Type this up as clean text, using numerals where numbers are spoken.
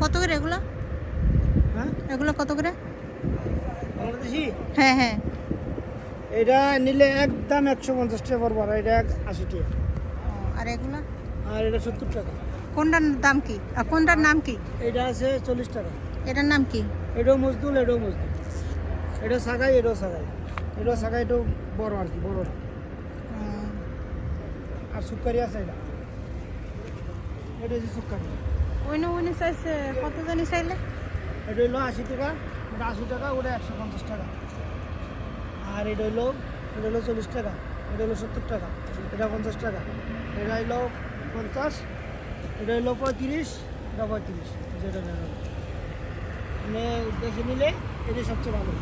কত করে এগুলো? হ্যাঁ, এগুলো কত করে? বাংলাদেশি হ্যাঁ হ্যাঁ। এটা নিলে একদম 150 টাকা পড়বে, আর এটা 80 টাকা, আর এগুলো? আর এটা 70 টাকা। কোনটার দাম কি আর কোনটার নাম কি? এটা আছে 40 টাকা। এটার নাম কি? এটাও মজদুল, এটাও মজদুল। এটা সাগাই, এটাও সাগাই। এটাও সাগাই, এটাও বড় আর কি, বড় না। আর সুকারি আছে এটা, এটা হচ্ছে সুকারি। ওইনে চাইছে কত জানি চাইলে? এটা হলো 80 টাকা, ওটা 80 টাকা, ওটা 150 টাকা। আর এটা হলো 40 টাকা, এটা হলো 70 টাকা, এটা 50 টাকা, এটা হলো 50, এটা হলো 35, এটা 35। যেটা নেন মানে দেখে নিলে এটাই সবচেয়ে ভালো।